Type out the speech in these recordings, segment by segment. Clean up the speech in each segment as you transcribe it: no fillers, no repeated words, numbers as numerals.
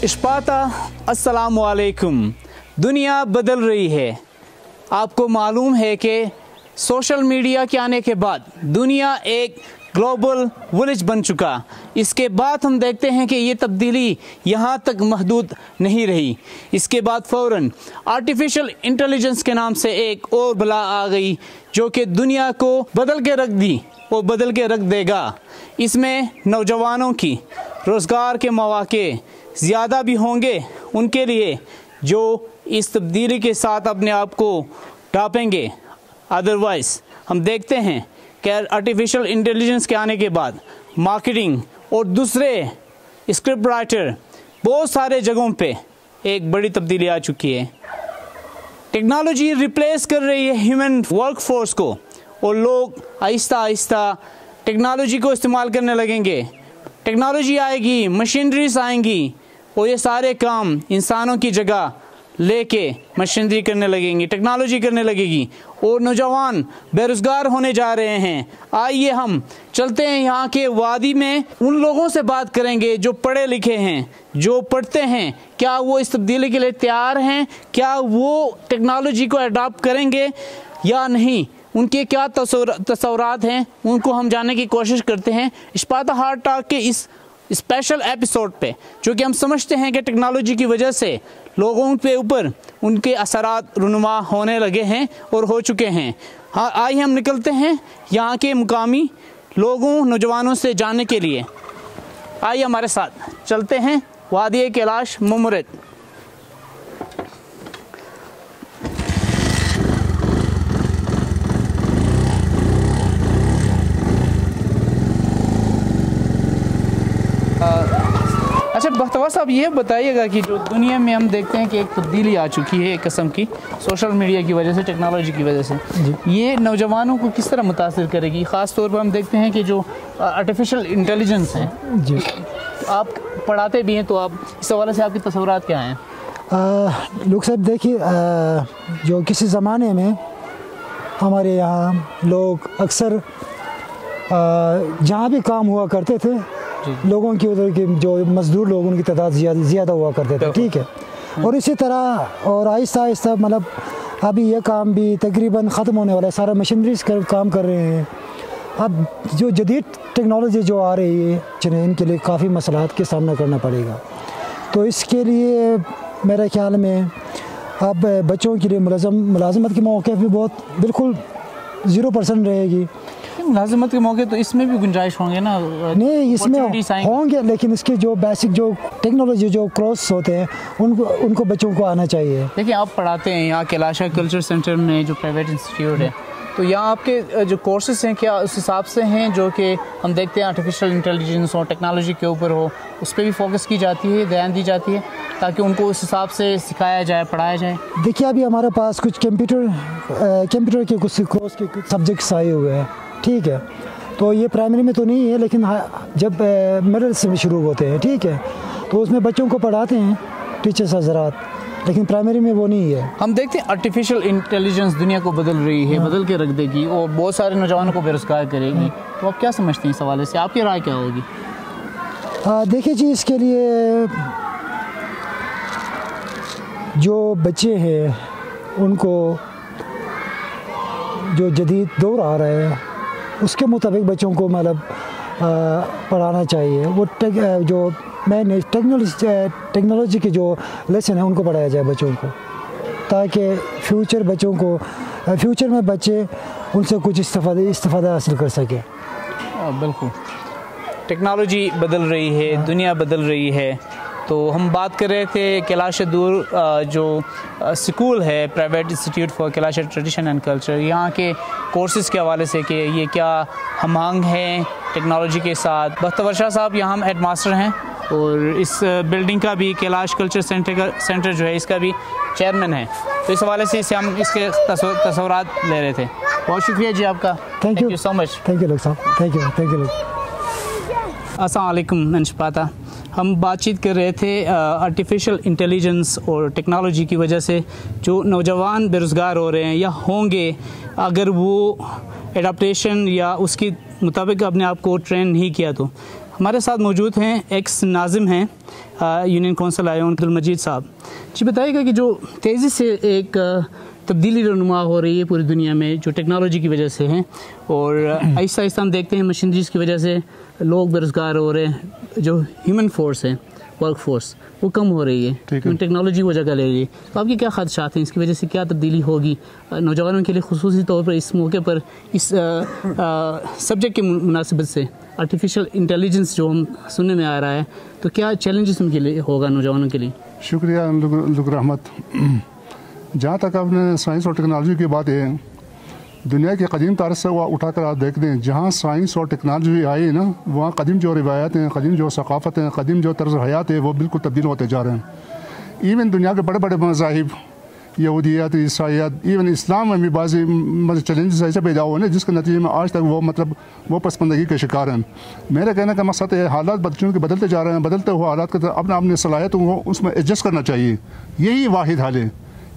इश्पाता अस्सलामु अलैकुम। दुनिया बदल रही है। आपको मालूम है कि सोशल मीडिया के आने के बाद दुनिया एक ग्लोबल विलेज बन चुका। इसके बाद हम देखते हैं कि ये तब्दीली यहाँ तक महदूद नहीं रही। इसके बाद फ़ौरन आर्टिफिशियल इंटेलिजेंस के नाम से एक और बला आ गई जो कि दुनिया को बदल के रख दी और बदल के रख देगा। इसमें नौजवानों की रोज़गार के मौके ज़्यादा भी होंगे उनके लिए जो इस तब्दीली के साथ अपने आप को टापेंगे। अदरवाइज़ हम देखते हैं कि आर्टिफिशियल इंटेलिजेंस के आने के बाद मार्केटिंग और दूसरे स्क्रिप्ट राइटर बहुत सारे जगहों पे एक बड़ी तब्दीली आ चुकी है। टेक्नोलॉजी रिप्लेस कर रही है ह्यूमन वर्कफोर्स को और लोग आहिस्ता आहिस्ता टेक्नोलॉजी को इस्तेमाल करने लगेंगे। टेक्नोलॉजी आएगी, मशीनरीज आएंगी और ये सारे काम इंसानों की जगह लेके मशीनरी करने लगेंगी, टेक्नोलॉजी करने लगेगी और नौजवान बेरोज़गार होने जा रहे हैं। आइए हम चलते हैं यहाँ के वादी में, उन लोगों से बात करेंगे जो पढ़े लिखे हैं, जो पढ़ते हैं। क्या वो इस तब्दीली के लिए तैयार हैं? क्या वो टेक्नोलॉजी को अडॉप्ट करेंगे या नहीं? उनके क्या तसव्वुरात हैं, उनको हम जानने की कोशिश करते हैं इश्पाता हार्ट टॉक के इस स्पेशल एपिसोड पे, जो कि हम समझते हैं कि टेक्नोलॉजी की वजह से लोगों के ऊपर उनके असरात रुनुमा होने लगे हैं और हो चुके हैं। हाँ, आइए हम निकलते हैं यहाँ के मुकामी लोगों, नौजवानों से जानने के लिए। आइए हमारे साथ चलते हैं वादी कैलाश मुमरिद। अच्छा बख्तवा साहब, ये बताइएगा कि जो दुनिया में हम देखते हैं कि एक तब्दीली आ चुकी है एक किस्म की सोशल मीडिया की वजह से, टेक्नोलॉजी की वजह से, ये नौजवानों को किस तरह मुतासिर करेगी? ख़ास तौर पर हम देखते हैं कि जो आर्टिफिशियल इंटेलिजेंस है, जी आप पढ़ाते भी हैं, तो आप इस हवाले से आपके तसव्वुरात क्या हैं? लोग साहब देखिए, जो किसी ज़माने में हमारे यहाँ लोग अक्सर जहाँ भी काम हुआ करते थे, लोगों की उधर के जो मज़दूर लोग उनकी तादाद ज़्यादा हुआ करते थे, ठीक है। और इसी तरह और आहिस्ता आहिस्ता मतलब अभी ये काम भी तकरीबन ख़त्म होने वाला है, सारा मशीनरीज काम कर रहे हैं। अब जो जदीद टेक्नोलॉजी जो आ रही है, इनके लिए काफ़ी मसलात का सामना करना पड़ेगा। तो इसके लिए मेरे ख्याल में अब बच्चों के लिए मुलाजमत के मौके भी बहुत बिल्कुल 0% रहेगी। मुलाजमत के मौके तो इसमें भी गुंजाइश होंगे ना? नहीं, इसमें होंगे, लेकिन इसके जो बेसिक जो टेक्नोलॉजी जो कोर्स होते हैं उनको बच्चों को आना चाहिए। देखिए, आप पढ़ाते हैं यहाँ कैलाश कल्चर सेंटर में, जो प्राइवेट इंस्टीट्यूट है, तो यहाँ आपके जो कोर्सेज हैं क्या उस हिसाब से हैं जो कि हम देखते हैं आर्टिफिशियल इंटेलिजेंस और टेक्नोलॉजी के ऊपर हो, उस पर भी फोकस की जाती है, ध्यान दी जाती है ताकि उनको उस हिसाब से सिखाया जाए, पढ़ाया जाए? देखिए, अभी हमारे पास कुछ कंप्यूटर के कुछ कोर्स के सब्जेक्ट्स आए हुए हैं, ठीक है। तो ये प्राइमरी में तो नहीं है, लेकिन जब मिडिल से शुरू होते हैं, ठीक है, तो उसमें बच्चों को पढ़ाते हैं टीचर्स हज़रात, लेकिन प्राइमरी में वो नहीं है। हम देखते हैं आर्टिफिशियल इंटेलिजेंस दुनिया को बदल रही है, बदल के रख देगी और बहुत सारे नौजवानों को बेरोज़गार करेगी। तो आप क्या समझते हैं इस हवाले से? आपकी राय क्या होगी? देखिए जी, इसके लिए जो बच्चे हैं उनको जो जदीद दौर आ रहा है उसके मुताबिक बच्चों को मतलब पढ़ाना चाहिए। वो जो नई टेक्नोलॉजी के जो लेसन है उनको पढ़ाया जाए बच्चों को, ताकि फ्यूचर में बच्चे उनसे कुछ इस्तिफादा हासिल कर सके। बिल्कुल, टेक्नोलॉजी बदल रही है, दुनिया बदल रही है। तो हम बात कर रहे थे कैलाश दूर जो स्कूल है, private institute for Kailash tradition and culture, यहाँ के कोर्सेज़ के हवाले से कि ये क्या हम हैं टेक्नोलॉजी के साथ। बख्तवर शाह साहब यहाँ हेड मास्टर हैं और इस बिल्डिंग का भी कैलाश कल्चर सेंटर जो है इसका भी चेयरमैन है। तो इस हवाले से हम इसके तसव्वुरात ले रहे थे। बहुत शुक्रिया जी आपका। Thank you so much. Thank you साहब, थैंक यू। अस्सलाम वालेकुम इश्पाता। हम बातचीत कर रहे थे आर्टिफिशियल इंटेलिजेंस और टेक्नोलॉजी की वजह से जो नौजवान बेरोज़गार हो रहे हैं या होंगे, अगर वो एडाप्टेशन या उसके मुताबिक अपने आप को ट्रेन नहीं किया तो हमारे साथ मौजूद हैं एक्स नाज़िम हैं यूनियन कौंसिल आए अब्दुल मजीद साहब। जी बताइएगा कि जो तेज़ी से एक तब्दीली रनुमा हो रही है पूरी दुनिया में जो टेक्नोलॉजी की वजह से है, और आहिस्ता आहिस्ता हम देखते हैं मशीनरीज़ की वजह से लोग बेरोज़गार हो रहे हैं, जो ह्यूमन फोर्स है, वर्क फोर्स वो कम हो रही है, टेक्नोलॉजी वो जगह ले रही है। तो आपके क्या ख़दशात हैं, इसकी वजह से क्या तब्दीली होगी नौजवानों के लिए, खुसूसी तौर पर इस मौके पर इस सब्जेक्ट के मुनासिबत से आर्टिफिशियल इंटेलिजेंस जो हम सुनने में आ रहा है, तो क्या चैलेंजेस उनके लिए होगा नौजवानों के लिए? शुक्रिया लुक रहमत। जहाँ तक आपने साइंस और टेक्नोलॉजी की बात है, दुनिया के कदीम तारीख से वह उठा कर आप देख दें, जहाँ साइंस और टेक्नोलॉजी आई ना, वहाँ कदीम जो रिवायत हैं, कदीम जो सकाफ़त हैं, कदीम जो तर्ज़ हयात है, वो बिल्कुल तब्दील होते जा रहे हैं। इवन दुनिया के बड़े बड़े मज़ाहिब, यहूदियत, ईसाईयत, इवन इस्लाम में भी बाज़ी चैलेंजेस ऐसे पैदा हुए हैं जिसके नतीजे में आज तक वो पसमंदगी के शिकार हैं। मेरे कहने का मकसद है, हालात बच्चों के बदलते जा रहे हैं, बदलते हुए हालात के अपनी सलाहियतों को उसमें एडजस्ट करना चाहिए। यही वाहिद हल है,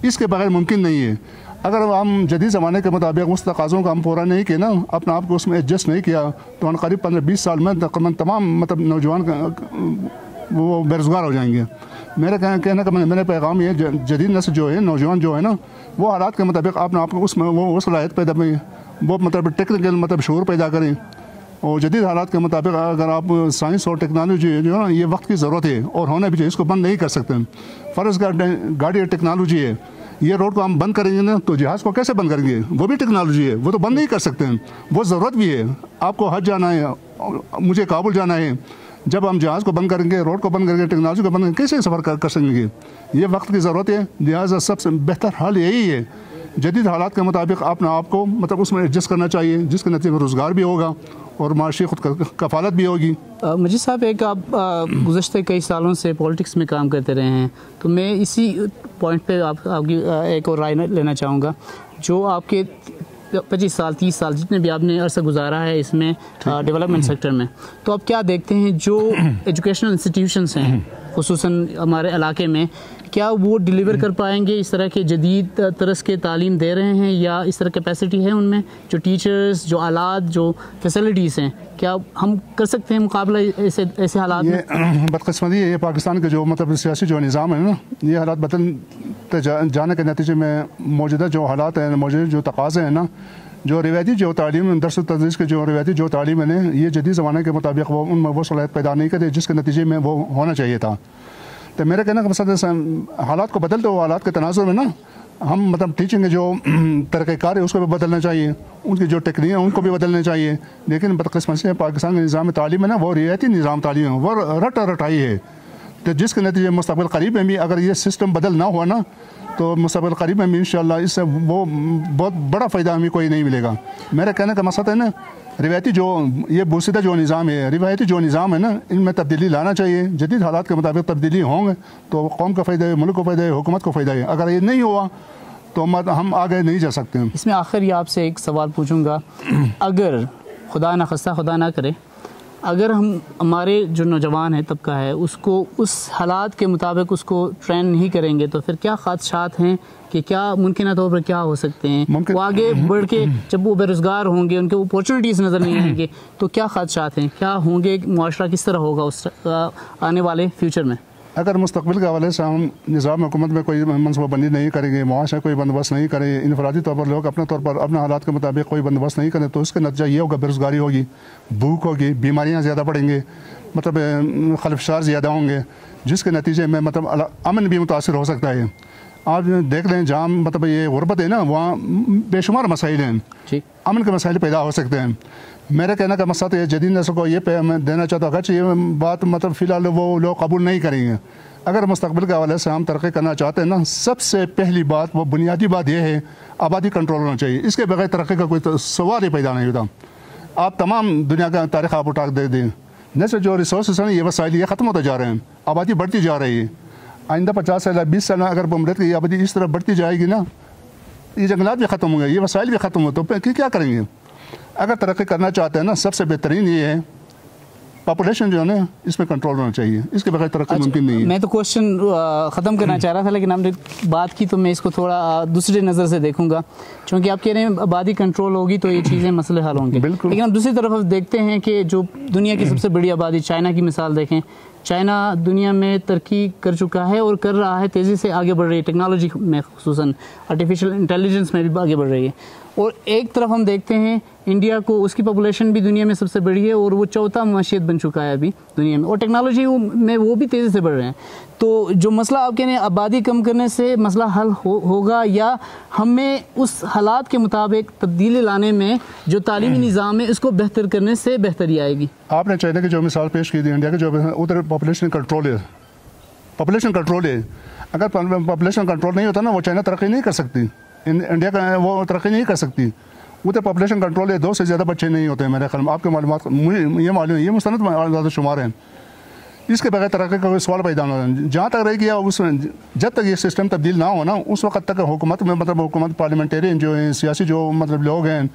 इसके बगैर मुमकिन नहीं है। अगर हम जदीद ज़माने के मुताबिक उस तकाज़ों का हम पूरा नहीं किया ना, अपने आप को उसमें एडजस्ट नहीं किया, तो हम करीब 15-20 साल में तकरीबन तमाम नौजवान वो बेरोज़गार हो जाएंगे। मेरे कहने का मेरा पैगाम ये, जदीद नस्ल जो है, नौजवान जो है ना, वो हालात के मुताबिक अपने आप को उसमें वो सलाहियत पैदा करें, वो टेक्निकल शऊर पैदा करें, और जदीद हालात के मुताबिक अगर आप साइंस और टेक्नोलॉजी जो है ना, ये वक्त की ज़रूरत है और होना भी चाहिए, इसको बंद नहीं कर सकते। फ़र्ज़ गाड़ी टेक्नोलॉजी है, ये रोड को हम बंद करेंगे ना, तो जहाज़ को कैसे बंद करेंगे? वो भी टेक्नोलॉजी है, वो तो बंद नहीं कर सकते हैं, वो ज़रूरत भी है। आपको हज जाना है, मुझे काबुल जाना है, जब हम जहाज़ को बंद करेंगे, रोड को बंद करेंगे, टेक्नोलॉजी को बंद करेंगे, कैसे सफ़र कर सकेंगे? ये वक्त की ज़रूरत है। लिहाजा सबसे बेहतर हल यही है, जदीद हालात के मुताबिक अपने आप को उसमें एडजस्ट करना चाहिए, जिसके नतीजे में रोज़गार भी होगा और माशी खुद कफ़ालत भी होगी। मजीद साहब, एक आप गुज़श्ते कई सालों से पॉलिटिक्स में काम करते रहे हैं, तो मैं इसी पॉइंट पे आपकी एक और राय लेना चाहूँगा। जो आपके 25 साल 30 साल जितने भी आपने अरसा गुजारा है इसमें डेवलपमेंट सेक्टर में, तो आप क्या देखते हैं जो एजुकेशनल इंस्टीट्यूशंस हैं खुसूसन हमारे इलाके में, क्या वो डिलीवर कर पाएंगे, इस तरह के जदीद तरस के तालीम दे रहे हैं, या इस तरह कैपेसिटी है उनमें, जो टीचर्स, जो आलात, जो फैसिलिटीज़ हैं, क्या हम कर सकते हैं मुकाबला ऐसे हालात में? बदकिस्मती है, ये पाकिस्तान के जो सियासी जो निज़ाम है ना, ये हालात बदलते जाने के नतीजे में मौजूदा जो हालात हैं, मौजूदा जो तकाज़े हैं ना, जो रिवायती जो तालीम, दरस तदरीस के जो रिवायती जो तालीम है, ये जदीद ज़माने के मुताबिक वो उनमें वो सलाहियत पैदा नहीं करते जिसके नतीजे में वो होना चाहिए था। तो मेरे कहने का मकसद हालात को बदलते हुए हालात के तनाज़ुर में ना, हम टीचिंग के जो तरीक़ाकार है उसको भी बदलना चाहिए, उनकी जो टेक्निक है उनको भी बदलना चाहिए। लेकिन बदकिस्मती से पाकिस्तान के निज़ाम तालीम है ना, वो रियायती निज़ाम तालीम है, वो रटाई है। तो जिसके नतीजे मुस्तक़बिल करीब में भी अगर ये सिस्टम बदल ना हुआ ना, तो मुस्तक़बिल करीब में भी इंशाअल्लाह इससे वो बहुत बड़ा फ़ायदा हमें कोई नहीं मिलेगा। मेरा कहने का मकसद है ना, रिवायती जो ये बोसीदा जो निज़ाम है, रिवायती जो निज़ाम है ना, इनमें तब्दीली लाना चाहिए। जदीद हालात के मुताबिक तब्दीली होंगे तो कौम का फ़ायदा है, मुल्क को फ़ायदा है, हुकूमत को फ़ायदा है। अगर ये नहीं हुआ तो हम आगे नहीं जा सकते हैं। इसमें आखिर आपसे एक सवाल पूछूंगा, अगर खुदा न खास्ता, खुदा ना करे, अगर हम हमारे जो नौजवान है तबका है उसको उस हालात के मुताबिक उसको ट्रेन नहीं करेंगे, तो फिर क्या ख़दशात हैं कि क्या मुमकिन तौर पर क्या हो सकते हैं? वो आगे बढ़ के जब वो बेरोज़गार होंगे, उनके अपॉर्चुनिटीज़ नज़र नहीं आएंगे, तो क्या ख़दशात हैं, क्या होंगे, मुआशरा किस तरह होगा उस आने वाले फ्यूचर में? अगर मुस्तक़बिल के हवाले से हम निज़ाम हुकूमत में कोई मनसूबाबंदी नहीं करेंगे, मुआशरा कोई बंदोबस्त नहीं करेंगे, इनफरादी तौर पर लोग अपने तौर पर अपने हालात के मुताबिक कोई बंदोबस्त नहीं करें, तो उसका नतीजा ये होगा, बेरोज़गारी होगी, भूख होगी, बीमारियाँ ज़्यादा बढ़ेंगे, खलफशार ज़्यादा होंगे, जिसके नतीजे में अमन भी मुतासर हो सकता है। आप देख लें जहाँ ये गुरबत है ना, वहाँ बेशुमार मसाइल हैं, अमन के मसाइल पैदा हो सकते हैं। मेरे कहने का मकसद है, जदीद नस्ल को ये मैं देना चाहता हूँ कि ये बात फ़िलहाल वो लोग कबूल नहीं करेंगे। अगर मुस्तक़बिल के हवाले से हम तरक्की करना चाहते हैं ना, सबसे पहली बात, वो बुनियादी बात यह है, आबादी कंट्रोल होना चाहिए। इसके बगैर तरक्की का कोई सवाल ही पैदा नहीं होता। आप तमाम दुनिया का तारीख़ आप उठा दे दें, जैसे जो रिसोर्स हैं, ये वसाइल ये ख़त्म होते जा रहे हैं, आबादी बढ़ती जा रही है। आइंदा 50 साल 20 साल में अगर बमरत की आबादी इस तरह बढ़ती जाएगी ना, ये जंगलात भी ख़त्म होंगे, ये वसाइल भी ख़त्म हो, तो क्या करेंगे? अगर तरक्की करना चाहते हैं ना, सबसे बेहतरीन ये है पॉपुलेशन जो है ना इसमें कंट्रोल होना चाहिए, इसके बगैर तरक्की मुमकिन नहीं है। मैं तो क्वेश्चन ख़त्म करना चाह रहा था, लेकिन हमने बात की तो मैं इसको थोड़ा दूसरी नज़र से देखूंगा, क्योंकि आप कह रहे हैं आबादी कंट्रोल होगी तो ये चीज़ें मसले हल होंगे। लेकिन हम दूसरी तरफ देखते हैं कि जो दुनिया की सबसे बड़ी आबादी, चाइना की मिसाल देखें, चाइना दुनिया में तरक्की कर चुका है और कर रहा है, तेज़ी से आगे बढ़ रही है, टेक्नोलॉजी में खुसूसन आर्टिफिशियल इंटेलिजेंस में भी आगे बढ़ रही है। और एक तरफ हम देखते हैं इंडिया को, उसकी पॉपुलेशन भी दुनिया में सबसे बड़ी है और वो चौथा मशीयत बन चुका है अभी दुनिया में, और टेक्नोलॉजी में वो भी तेज़ी से बढ़ रहे हैं। तो जो मसला आप कह रहे हैं आबादी कम करने से मसला हल होगा, या हमें उस हालात के मुताबिक तब्दीली लाने में जो तालीमी निज़ाम है उसको बेहतर करने से बेहतरी आएगी? आपने चाइना की जो मिसाल पेश की थी, इंडिया की जो उधर पॉपुलेशन कंट्रोल है, पॉपुलेशन कंट्रोल है। अगर पॉपुलेशन कंट्रोल नहीं होता ना, वो चाइना तरक्की नहीं कर सकती, इंडिया का वो तरक्की नहीं कर सकती। उधर पॉपुलेशन कंट्रोल है, 2 से ज़्यादा बच्चे नहीं होते हैं मेरे ख्याल में। आपके मालूमात मुझे ये मालूम है, ये मुस्तनद शुमार हैं। इसके बगैर तरक्की का कोई सवाल पैदा ना हो। जहाँ तक रह गया उस जब तक ये सिस्टम तब्दील ना हो ना, उस वक्त तक हुकूमत में मतलब हुकूमत पार्लियामेंटेरियन जो हैं, सियासी जो मतलब लोग हैं,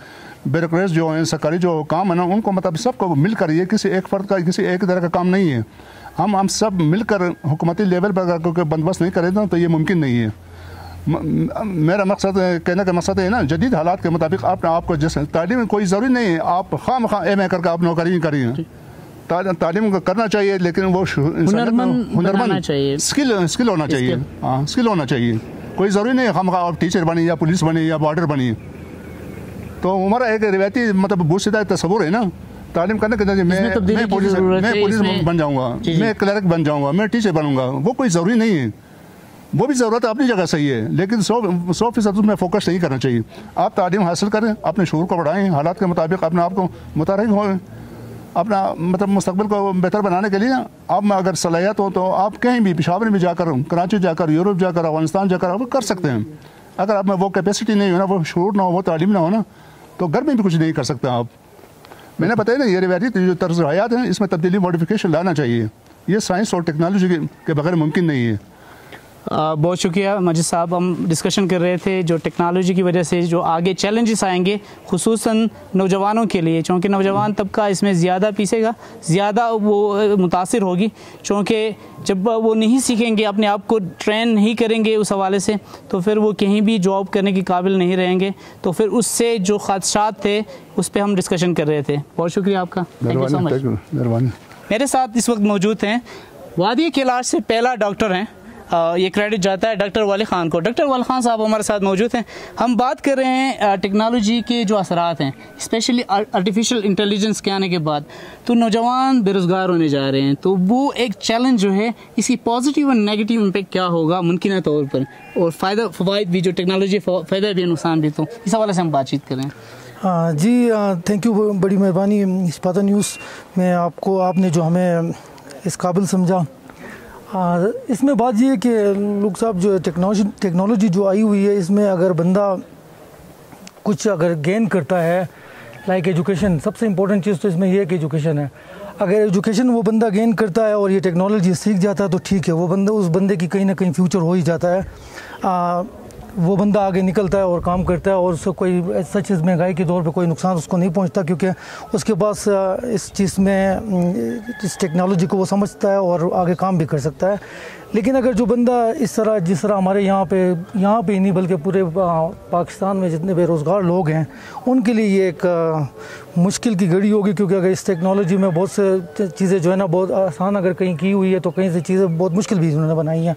ब्यूरोक्रेट्स जो हैं, सरकारी जो काम है ना, उनको मतलब सबको मिलकर, ये किसी एक फ़र्द का किसी एक तरह का काम नहीं है। हम सब मिलकर हुकूमती लेवल पर अगर बंदोबस्त नहीं करें तो ये मुमकिन नहीं है। मेरा मकसद कहने का मकसद है ना, जदीद हालात के मुताबिक आपको जैसे तालीम कोई ज़रूरी नहीं है आप खाम एम करके आप नौकरी ही करिए, तालीम करना चाहिए, लेकिन वो हुनरमंद चाहिए, स्किल होना चाहिए। हाँ, स्किल होना चाहिए। कोई ज़रूरी नहीं है खाम आप टीचर बनी या पुलिस बनी या बॉर्डर बनी। तो हमारा एक रिवायती मतलब बोसीदा तस्वुर है ना तालीम करने के नजरिए मैं पुलिस बन जाऊँगा, मैं क्लर्क बन जाऊँगा, मैं टीचर बनूँगा, वो कोई ज़रूरी नहीं है। वो भी ज़रूरत अपनी जगह सही है, लेकिन 100% उसमें फोकस नहीं करना चाहिए। आप तालीम हासिल करें, अपने शऊर को बढ़ाएं, हालात के मुताबिक अपने आप को मुतहर्रिक हों, अपना मतलब मुस्तकबिल को बेहतर बनाने के लिए आप में अगर सलाहियत हो तो आप कहीं भी, पेशावर में भी जाकर, कराची जाकर, यूरोप जाकर, अफगानिस्तान जाकर आप कर सकते हैं। अगर आप में वो कैपेसिटी नहीं हो ना, वो शऊर ना हो, वो तालीम ना हो ना, तो घर में भी कुछ नहीं कर सकते आप। मैंने बताया ना, ये रिवायती जो तर्ज हयात है इसमें तब्दीली मॉडिफिकेशन लाना चाहिए। ये साइंस और टेक्नोलॉजी के बगैर मुमकिन नहीं है। बहुत शुक्रिया मजिद साहब। हम डिस्कशन कर रहे थे जो टेक्नोलॉजी की वजह से जो आगे चैलेंजेस आएंगे खुसूसन नौजवानों के लिए, क्योंकि नौजवान तबका इसमें ज़्यादा पीसेगा, ज़्यादा वो मुतासिर होगी, क्योंकि जब वो नहीं सीखेंगे, अपने आप को ट्रेन नहीं करेंगे उस हवाले से, तो फिर वो कहीं भी जॉब करने के काबिल नहीं रहेंगे। तो फिर उससे जो ख़दशात थे उस पर हम डिस्कशन कर रहे थे। बहुत शुक्रिया आपका, थैंक यू सो मच। मेरे साथ इस वक्त मौजूद हैं वादी कैलाश से पहला डॉक्टर हैं, ये क्रेडिट जाता है डॉक्टर वाली ख़ान को। डॉक्टर वाली ख़ान साहब हमारे साथ मौजूद हैं। हम बात कर रहे हैं टेक्नोलॉजी के जो असरात हैं, स्पेशली आर्टिफिशियल इंटेलिजेंस के आने के बाद तो नौजवान बेरोज़गार होने जा रहे हैं। तो वो एक चैलेंज जो है, इसकी पॉजिटिव और नेगेटिव इम्पैक्ट क्या होगा मुमकिन तौर पर, और फ़वाइद भी, जो टेक्नोलॉजी फ़ायदा भी नुकसान भी, तो इस हवाले से हम बातचीत करें। जी थैंक यू, बड़ी मेहरबानी इस्पाता न्यूज़ में आपने जो हमें इस काबिल समझा। इसमें बात ये है कि लोग साहब जो टेक्नोलॉजी जो आई हुई है, इसमें अगर बंदा कुछ अगर गेन करता है, लाइक एजुकेशन, सबसे इम्पोर्टेंट चीज़ तो इसमें ये है कि एजुकेशन है। अगर एजुकेशन वो बंदा गेन करता है और ये टेक्नोलॉजी सीख जाता है तो ठीक है, वो बंदा, उस बंदे की कहीं ना कहीं फ्यूचर हो ही जाता है। वो बंदा आगे निकलता है और काम करता है और उसको कोई सच इस महंगाई के दौर पे कोई नुकसान उसको नहीं पहुंचता, क्योंकि उसके पास इस चीज़ में, इस टेक्नोलॉजी को वो समझता है और आगे काम भी कर सकता है। लेकिन अगर जो बंदा इस तरह, जिस तरह हमारे यहाँ पे ही नहीं बल्कि पूरे पाकिस्तान में जितने बेरोज़गार लोग हैं उनके लिए ये एक मुश्किल की घड़ी होगी, क्योंकि अगर इस टेक्नोलॉजी में बहुत से चीज़ें जो है ना बहुत आसान अगर कहीं की हुई है तो कहीं से चीज़ें बहुत मुश्किल भी उन्होंने बनाई हैं।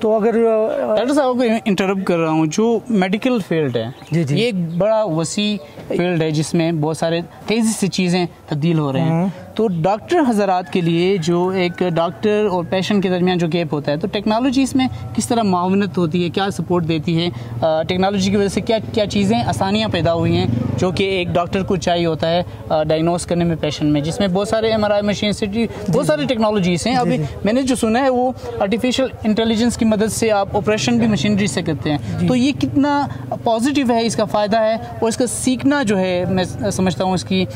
तो अगर डॉक्टर साहब को इंटरप्ट कर रहा हूँ, जो मेडिकल फील्ड है जी, ये एक बड़ा वसी फील्ड है जिसमें बहुत सारे तेज़ी से चीज़ें तब्दील हो रहे हैं। तो डॉक्टर हज़रात के लिए जो एक डॉक्टर और पेशेंट के दरमियान जो गैप होता है, तो टेक्नोलॉजी इसमें किस तरह मावनत होती है, क्या सपोर्ट देती है? टेक्नोलॉजी की वजह से क्या क्या चीज़ें आसानियाँ पैदा हुई हैं जो कि एक डॉक्टर को चाहिए होता है डायग्नोस करने में पेशेंट में, जिसमें बहुत सारे MRI मशीन से बहुत सारी टेक्नोलॉजीज़ हैं। अभी मैंने जो सुना है वो आर्टिफिशियल इंटेलिजेंस की मदद से आप ऑपरेशन भी मशीनरी से करते हैं। तो ये कितना पॉजिटिव है, इसका फ़ायदा है, और इसका सीखना जो है, मैं समझता हूँ इसकी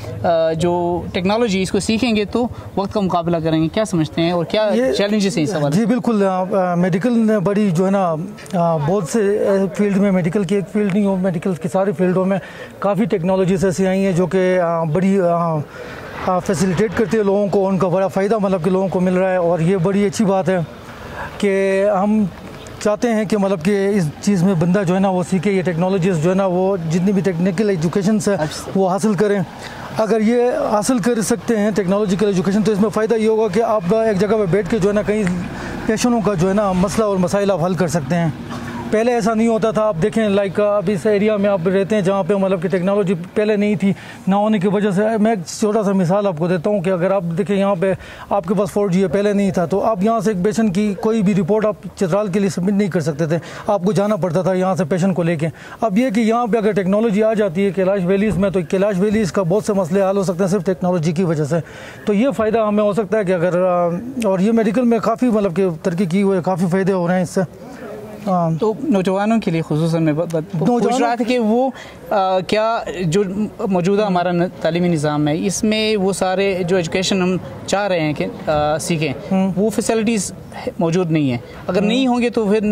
जो टेक्नोलॉजी, इसको सीखेंगे तो वक्त का मुकाबला करेंगे। क्या समझते हैं और क्या चैलेंजेस हैं इस सवाल? जी बिल्कुल, मेडिकल बड़ी जो है ना, बहुत से फील्ड में, मेडिकल की एक फील्ड नहीं हो, मेडिकल की सारी फील्डों में काफ़ी टेक्नोलॉजीज ऐसी आई हैं जो कि बड़ी फैसिलिटेट करती है लोगों को, उनका बड़ा फ़ायदा मतलब कि लोगों को मिल रहा है। और ये बड़ी अच्छी बात है कि हम चाहते हैं कि मतलब कि इस चीज़ में बंदा जो है ना वो सीखे, ये टेक्नोलॉजीज़ जो है ना वो जितनी भी टेक्निकल एजुकेशन है वो हासिल करें। अगर ये हासिल कर सकते हैं टेक्नोलॉजिकल एजुकेशन, तो इसमें फ़ायदा ये होगा कि आप एक जगह पर बैठ के जो है ना कई पेशेंटों का जो है ना मसला और मसाइल आप हल कर सकते हैं। पहले ऐसा नहीं होता था। आप देखें लाइक अब इस एरिया में आप रहते हैं जहाँ पे मतलब कि टेक्नोलॉजी पहले नहीं थी, ना होने की वजह से मैं एक छोटा सा मिसाल आपको देता हूँ कि अगर आप देखें यहाँ पे आपके पास 4G है, पहले नहीं था, तो आप यहाँ से एक पेशेंट की कोई भी रिपोर्ट आप चित्राल के लिए सबमिट नहीं कर सकते थे, आपको जाना पड़ता था यहाँ से पेशेंट को लेके। अब ये कि यहाँ पर अगर टेक्नोलॉजी आ जाती है कैलाश वैलीज़ में, तो कैलाश वैलीज़ का बहुत से मसले हल हो सकते हैं सिर्फ टेक्नोलॉजी की वजह से। तो ये फ़ायदा हमें हो सकता है कि अगर और ये मेडिकल में काफ़ी मतलब कि तरक्की की हुई है, काफ़ी फ़ायदे हो रहे हैं इससे। तो नौजवानों के लिए खुसूसन मैं पूछ रहा था कि वो क्या जो मौजूदा हमारा तालीमी निज़ाम है इसमें वो सारे जो एजुकेशन हम चाह रहे हैं कि सीखें, वो फैसिलिटीज़ मौजूद नहीं है। अगर नहीं होंगे तो फिर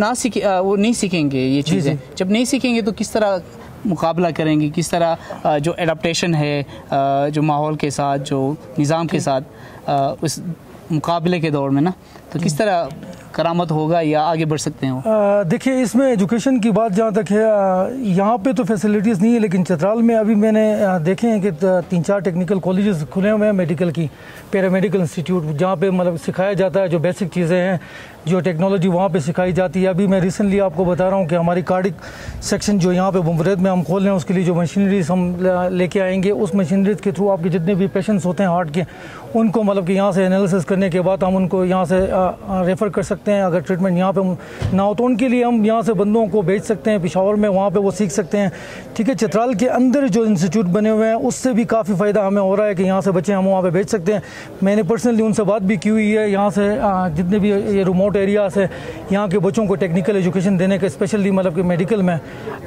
वो नहीं सीखेंगे ये चीज़ें। जब नहीं सीखेंगे तो किस तरह मुकाबला करेंगे, किस तरह जो एडाप्टेशन है जो माहौल के साथ, जो निज़ाम के साथ उस मुकाबले के दौर में ना, तो किस तरह करामत होगा या आगे बढ़ सकते हैं? देखिए इसमें एजुकेशन की बात जहाँ तक है, यहाँ पे तो फैसिलिटीज़ नहीं है, लेकिन चित्राल में अभी मैंने देखे हैं कि 3-4 टेक्निकल कॉलेजेस खुले हुए हैं मेडिकल की, पैरामेडिकल इंस्टीट्यूट, जहाँ पे मतलब सिखाया जाता है जो बेसिक चीज़ें हैं, जो टेक्नोलॉजी वहाँ पे सिखाई जाती है। अभी मैं रिसेंटली आपको बता रहा हूँ कि हमारी कार्डिक सेक्शन जो यहाँ पे बुमरेद में हम खोल रहे हैं, उसके लिए जो मशीनरीज हम लेके आएंगे, उस मशीनरीज के थ्रू आपके जितने भी पेशेंट्स होते हैं हार्ट के, उनको मतलब कि यहाँ से एनालिसिस करने के बाद हम उनको यहाँ से रेफ़र कर सकते हैं। अगर ट्रीटमेंट यहाँ पे ना हो तो उनके लिए हम यहाँ से बंदों को भेज सकते हैं पेशावर में, वहाँ पे वो सीख सकते हैं। ठीक है, चित्राल के अंदर जो इंस्टीट्यूट बने हुए हैं उससे भी काफ़ी फ़ायदा हमें हो रहा है कि यहाँ से बच्चे हम वहाँ पे भेज सकते हैं। मैंने पर्सनली उनसे बात भी की हुई है, यहाँ से जितने भी ये रिमोट एरियाज़ है यहाँ के बच्चों को टेक्निकल एजुकेशन देने का, स्पेशली मतलब कि मेडिकल में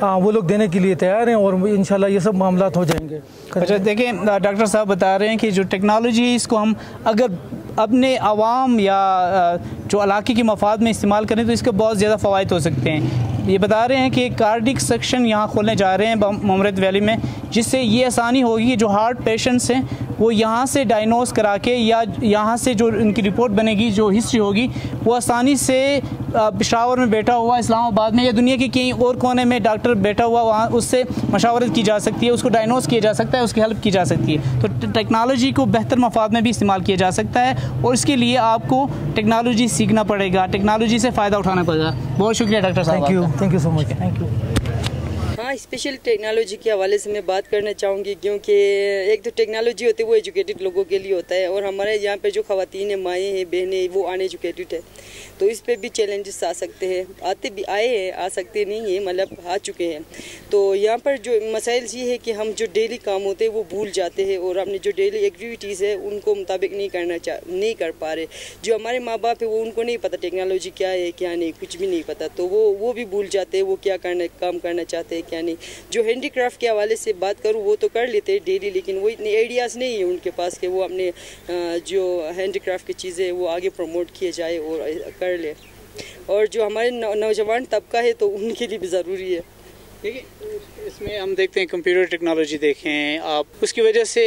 वो लोग देने के लिए तैयार हैं और इंशाल्लाह ये सब मामला हो जाएंगे। अच्छा देखिए, डॉक्टर साहब बता रहे हैं कि जो टेक्नोलॉजी इसको हम अगर अपने आवाम या जो इलाके के मफाद में इस्तेमाल करें तो इसके बहुत ज़्यादा फ़वाइद हो सकते हैं। ये बता रहे हैं कि कार्डिक सेक्शन यहाँ खोलने जा रहे हैं बुमरेद वैली में, जिससे ये आसानी होगी कि जो हार्ट पेशेंट्स हैं वो यहाँ से डायग्नोस करा के या यहाँ से जो इनकी रिपोर्ट बनेगी, जो हिस्ट्री होगी, वो आसानी से पेशावर में बैठा हुआ, इस्लामाबाद में या दुनिया के कहीं और कोने में डॉक्टर बैठा हुआ वहाँ उससे मशावरत की जा सकती है, उसको डायग्नोस किया जा सकता है, उसकी हेल्प की जा सकती है। तो टेक्नोलॉजी को बेहतर मफाद में भी इस्तेमाल किया जा सकता है और इसके लिए आपको टेक्नोलॉजी सीखना पड़ेगा, टेक्नोलॉजी से फ़ायदा उठाना पड़ेगा। बहुत शुक्रिया डॉक्टर साहब, thank you so much. Thank you. हाँ, स्पेशल टेक्नोलॉजी के हवाले से मैं बात करना चाहूँगी, क्योंकि एक तो टेक्नोलॉजी होती है वो एजुकेटेड लोगों के लिए होता है, और हमारे यहाँ पे जो ख़वातीन हैं, माएँ हैं, बहनें हैं, वो अनएजुकेटेड है, तो इस पे भी चैलेंजेस आ सकते हैं, आते भी आए हैं, आ सकते नहीं हैं, मतलब आ चुके हैं। तो यहाँ पर जो मसाइल ये है कि हम जो डेली काम होते हैं वो भूल जाते हैं और अपनी जो डेली एक्टिविटीज़ है उनको मुताबिक नहीं कर पा रहे। जो हमारे माँ बाप है वो उनको नहीं पता टेक्नोलॉजी क्या है क्या नहीं, कुछ भी नहीं पता, तो वो भी भूल जाते हैं वो क्या काम करना चाहते हैं क्या नहीं। जो हैंडीक्राफ्ट के हवाले से बात करूँ वो तो कर लेते हैं डेली, लेकिन वो इतने आइडियाज़ नहीं है उनके पास कि वो अपने जो हैंडीक्राफ्ट की चीज़ें वो आगे प्रमोट किए जाए और कर ले। और जो हमारे नौजवान तबका है तो उनके लिए भी ज़रूरी है। देखिए, इसमें हम देखते हैं कंप्यूटर टेक्नोलॉजी देखें आप, उसकी वजह से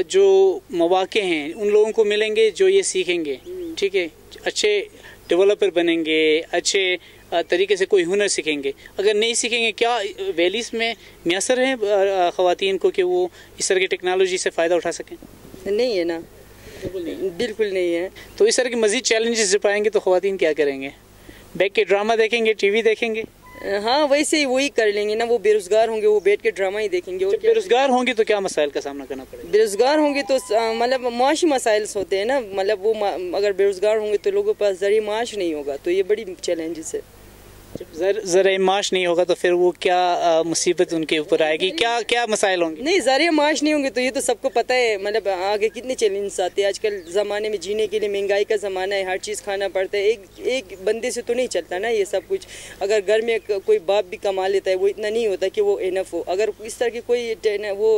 जो मौके हैं उन लोगों को मिलेंगे जो ये सीखेंगे, ठीक है, अच्छे डेवलपर बनेंगे, अच्छे तरीके से कोई हुनर सीखेंगे। अगर नहीं सीखेंगे, क्या वैलीज़ में मैसर है ख़वातीन को कि वो इस तरह की टेक्नोलॉजी से फ़ायदा उठा सकें? नहीं है ना, बिल्कुल नहीं है। तो इस तरह के मज़ीद चैलेंजेस जब आएंगे तो ख़वातीन क्या करेंगे? बैठ के ड्रामा देखेंगे, टीवी देखेंगे? हाँ, वैसे ही वही कर लेंगे ना, वो बेरोज़गार होंगे, वो बैठ के ड्रामा ही देखेंगे। और बेरोज़गार होंगे तो क्या मसाइल का सामना करना पड़ेगा? बेरोज़गार होंगे तो मतलब माशी मसाइल होते हैं ना, मतलब वो अगर बेरोज़गार होंगे तो लोगों के पास ज़रिए माश नहीं होगा, तो ये बड़ी चैलेंजेस है। जब ज़रिए माश नहीं होगा तो फिर वो क्या मुसीबत उनके ऊपर आएगी, क्या मसाइल होंगे? नहीं, ज़रिए माश नहीं होंगे तो ये तो सबको पता है, मतलब आगे कितने चैलेंज आते हैं। आजकल ज़माने में जीने के लिए महंगाई का ज़माना है, हर चीज़ खाना पड़ता है, एक बंदे से तो नहीं चलता ना ये सब कुछ। अगर घर में कोई बाप भी कमा लेता है वो इतना नहीं होता कि वो इनफ हो। अगर इस तरह के कोई वो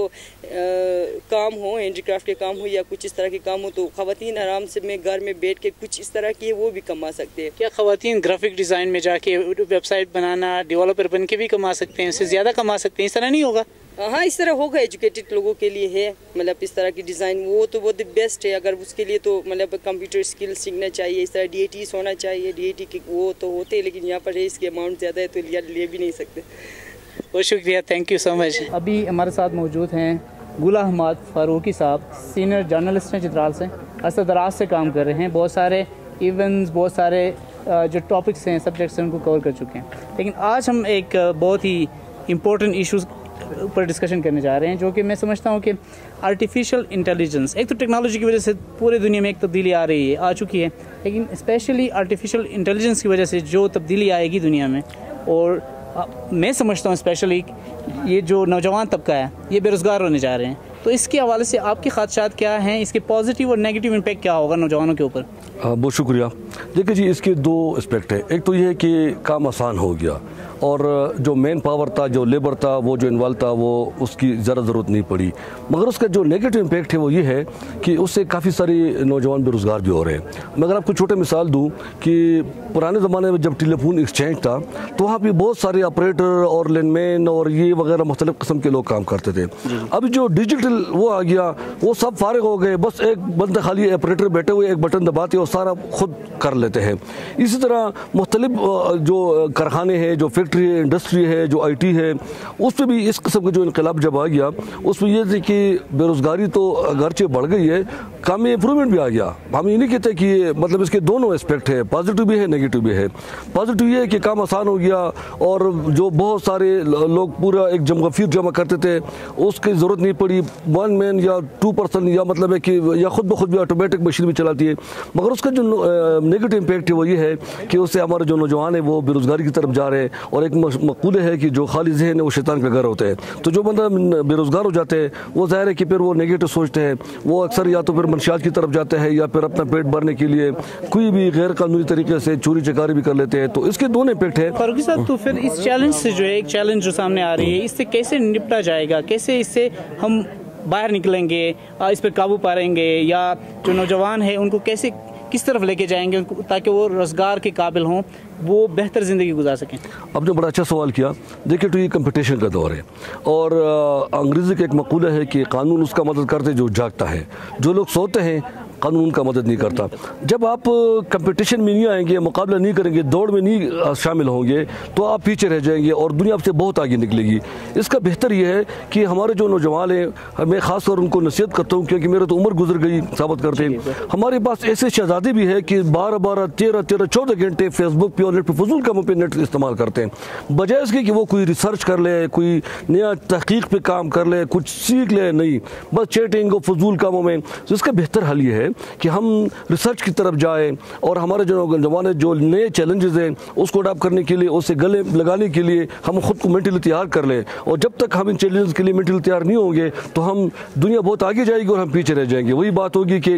काम हो, हैंडीक्राफ्ट के काम हो या कुछ इस तरह के काम हो, तो ख़वातीन आराम से में घर में बैठ के कुछ इस तरह की वो भी कमा सकते हैं। क्या ख़वातीन ग्राफिक डिज़ाइन में जाके वेबसाइट बनाना, डेवलपर बन के भी कमा सकते हैं, इससे ज़्यादा कमा सकते हैं? इस तरह नहीं होगा? हाँ, इस तरह होगा, एजुकेटेड लोगों के लिए है, मतलब इस तरह की डिज़ाइन वो तो बहुत बेस्ट है। अगर उसके लिए तो मतलब कंप्यूटर स्किल सीखना चाहिए, इस तरह DITs होना चाहिए। DIT के वो तो होते हैं, लेकिन यहाँ पर है इसके अमाउंट ज़्यादा है तो ले भी नहीं सकते। बहुत शुक्रिया, थैंक यू सो मच। अभी हमारे साथ मौजूद हैं गुल अहमद फारूकी साहब, सीनियर जर्नलिस्ट हैं चित्राल से, अरसा दराज से काम कर रहे हैं, बहुत सारे इवेंट्स, बहुत सारे जो टॉपिक्स हैं, सब्जेक्ट्स हैं, उनको कवर कर चुके हैं। लेकिन आज हम एक बहुत ही इम्पोर्टेंट इश्यूज़ पर डिस्कशन करने जा रहे हैं, जो कि मैं समझता हूँ कि आर्टिफिशियल इंटेलिजेंस, एक तो टेक्नोलॉजी की वजह से पूरे दुनिया में एक तब्दीली आ रही है, आ चुकी है, लेकिन स्पेशली आर्टिफिशियल इंटेलिजेंस की वजह से जो तब्दीली आएगी दुनिया में, और मैं समझता हूँ स्पेशली ये जो नौजवान तबका है ये बेरोज़गार होने जा रहे हैं, तो इसके हवाले से आपके ख़दशात क्या हैं, इसके पॉजिटिव और नेगेटिव इम्पैक्ट क्या होगा नौजवानों के ऊपर? बहुत शुक्रिया। देखिए जी, इसके दो एस्पेक्ट हैं। एक तो ये है कि काम आसान हो गया और जो मेन पावर था, जो लेबर था, वो जो इन्वॉल्व था, वो उसकी ज़्यादा ज़रूरत नहीं पड़ी। मगर उसका जो नेगेटिव इम्पैक्ट है वो ये है कि उससे काफ़ी सारी नौजवान बेरोज़गार भी हो रहे हैं। मैं अगर आपको छोटे मिसाल दूँ कि पुराने ज़माने में जब टेलीफोन एक्सचेंज था तो वहाँ पर बहुत सारे ऑपरेटर और लाइनमैन और ये वगैरह मुख्तलिफ़ किस्म के लोग काम करते थे। अभी जो डिजिटल वो आ गया, वो सब फारिग हो गए, बस एक बंदा खाली ऑपरेटर बैठे हुए एक बटन दबाते और सारा खुद कर लेते हैं। इसी तरह मुख्तलिफ जो कारखाने हैं, जो फैक्ट्री है, इंडस्ट्री है, जो IT है, उस पर भी इस किस्म का जो इनकलाब जब आ गया, उसमें यह थी कि बेरोज़गारी तो अगरचे बढ़ गई है, काम में इम्प्रूवमेंट भी आ गया। हम ये नहीं कहते कि मतलब इसके दोनों एस्पेक्ट है, पॉजिटिव भी है, नेगेटिव भी है। पॉजिटिव ये है कि काम आसान हो गया और जो बहुत सारे लोग पूरा एक जमगफीर जमा करते थे उसकी ज़रूरत नहीं पड़ी, 1 मैन या 2 पर्सन, या मतलब है कि या खुद ब खुद भी ऑटोमेटिक मशीन भी चलाती है। मगर उसका जो नेगेटिव इम्पैक्ट है वो ये है कि उससे हमारे जो नौजवान है वो बेरोज़गारी की तरफ जा रहे हैं, और एक मकूले है कि जो खाली जहन है वो शैतान का घर होता है। तो जो बंदा बेरोज़गार हो जाते हैं वो ज़ाहिर है कि फिर वो नेगेटिव सोचते हैं, वो अक्सर या तो फिर मंशियात की तरफ जाते हैं या फिर अपना पेट भरने के लिए कोई भी गैर कानूनी तरीके से चोरी चकारी भी कर लेते हैं। तो इसके दोनों इम्पैक्ट है। फारूकी साहब, तो फिर इस चैलेंज से जो है, एक चैलेंज जो सामने आ रही है, इससे कैसे निपटा जाएगा, कैसे इससे हम बाहर निकलेंगे, इस पर काबू पाएंगे, या जो नौजवान है उनको कैसे किस तरफ लेके जाएंगे ताकि वो रोज़गार के काबिल हों, वो बेहतर ज़िंदगी गुजार सकें? आपने बड़ा अच्छा सवाल किया। देखिए, तो ये कंपटीशन का दौर है और अंग्रेज़ी का एक मकूला है कि कानून उसका मदद करते जो जागता है, जो लोग सोते हैं कानून का मदद नहीं करता। जब आप कंपटीशन में नहीं आएंगे, मुकाबला नहीं करेंगे, दौड़ में नहीं शामिल होंगे, तो आप पीछे रह जाएंगे और दुनिया आपसे बहुत आगे निकलेगी। इसका बेहतर यह है कि हमारे जो नौजवान हैं, मैं ख़ासकर उनको नसीहत करता हूँ, क्योंकि मेरा तो उम्र गुजर गई साबित करते हैं। हमारे पास ऐसे शहजादे भी है कि 12-12, 13-13, 14 घंटे फेसबुक पे और नेट पर फजूल कामों पर नेट इस्तेमाल करते हैं, बजाय इसके कि वो कोई रिसर्च कर ले, कोई नया तहकीक पे काम कर ले, कुछ सीख ले। नहीं, बस चैटिंग और फजूल कामों में। तो इसका बेहतर हल ये है कि हम रिसर्च की तरफ जाएं और हमारे जो नौजवान जो नए चैलेंजेस हैं उसको अडॉप्ट करने के लिए, उससे गले लगाने के लिए हम खुद को मेंटली तैयार कर लें। और जब तक हम इन चैलेंजेस के लिए मेंटली तैयार नहीं होंगे तो हम दुनिया बहुत आगे जाएगी और हम पीछे रह जाएंगे। वही बात होगी कि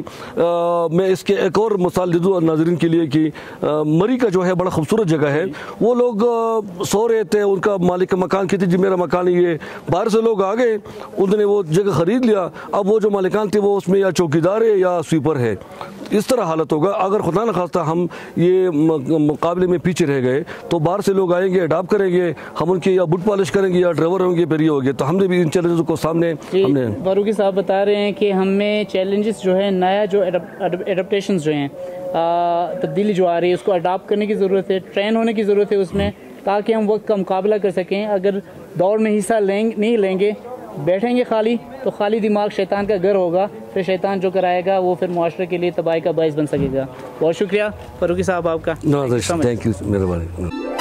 मैं इसके एक और मिसाल दे दूँ नाज़रीन के लिए कि मरी का जो है बड़ा खूबसूरत जगह है। वो लोग सो रहे थे, उनका मालिक मकान कहते जी मेरा मकान ही है, बाहर से लोग आ गए, उन्होंने वो जगह ख़रीद लिया। अब वो जो मालिकान थे वो उसमें या चौकीदार है या स्वीपर है। इस तरह हालत होगा अगर खुदा न खास्ता हम ये मुकाबले में पीछे रह गए, तो बाहर से लोग आएंगे, अडॉप्ट करेंगे, हम उनके या बुट पॉलिश करेंगे या ड्राइवर होंगे, फिर ये होंगे। तो हमने भी इन चैलेंजेस को सामने हमने फारूकी साहब बता रहे हैं कि हमें चैलेंजेस जो है, नया जो एडाप्टेशन जो हैं, तब्दीली जो आ रही है उसको अडॉप्ट करने की ज़रूरत है, ट्रेन होने की ज़रूरत है उसमें, ताकि हम वक्त का मुकाबला कर सकें। अगर दौड़ में हिस्सा नहीं लेंगे, बैठेंगे खाली, तो खाली दिमाग शैतान का घर होगा, फिर शैतान जो कराएगा वो फिर मुआशरे के लिए तबाही का बाइस बन सकेगा। बहुत शुक्रिया फारूकी साहब आपका। थैंक यू, मेहरबानी।